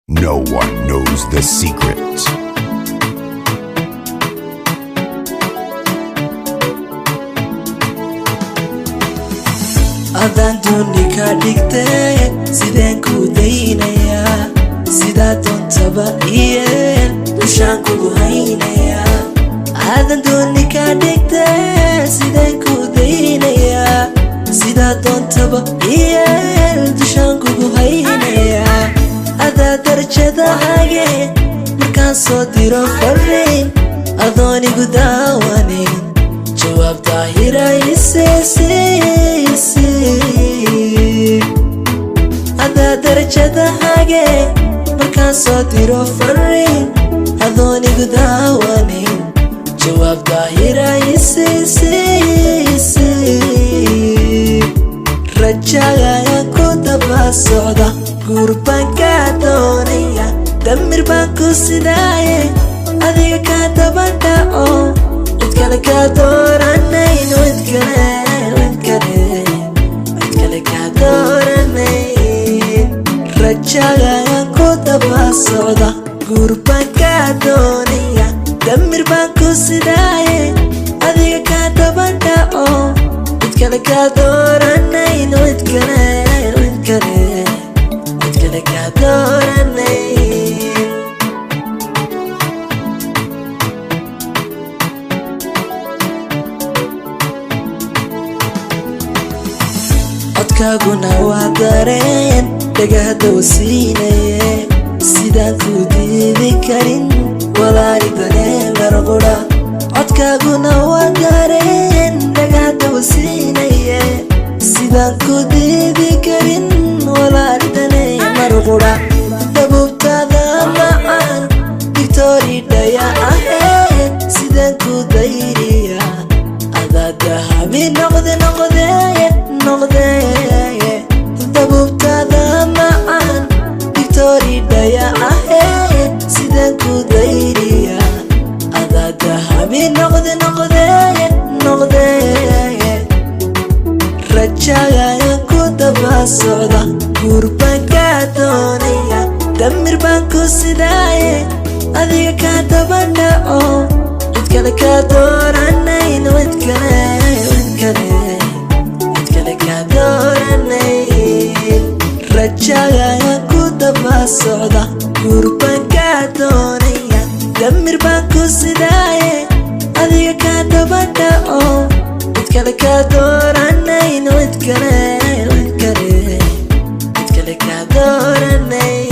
No one knows the secret. Adaan dooni ka dhigtay sideen ku daynayaa sidaa doontaba iyeel dushaan kugu haynayaa adaan dooni ka dhigtay sideen ku daynayaa sidaa doontaba iyeel dushaan kugu haynayaa adaa darajadahage markaan soo diro fariin adoon igu daawanin jawaab daahira ada darajadahage markaan soo diro fariin adoon igu daawanin jawaab daahira rajagayaan ku daba socda guur baan kaa doonaya damir baan ku sidaaye adiga kaa daba dhaco cid kale kaa dooranayn cid kale kaa dooranayn rajagayaan ku daba socda guur baan kaa doonaya damir baan ku sidaaye adiga kaa daba dhaco cid kale kaa dooranayn cid kale kaa dooranayn codkaaguna waa dareen dhagahda wasiinaye sidaan ku diidi karin walaali daneemar qudha codkaaguna waa dareen dhagahda wasiinaye sidaan ku diidi karin walaali daneemar qudha dabuubtaada macaan victory dhaya ahayd sidaan ku dayriya adaa dahabi noqde dabuubtaada macaan victory dhaya ahayd sidaan ku dayriya adaa dahabi noqde rajagayaan ku daba socda guur baan kaa doonaya damir baan ku sidaaye adiga kaa daba dhaco cid kale kaa dooranayn cid kale kaa dooranayn rajagayaan ku daba socda guur baan kaa doonaya damir baan ku sidaaye adiga kaa daba dhaco cid kale kaa dooranayn cid kale kaa dooranayn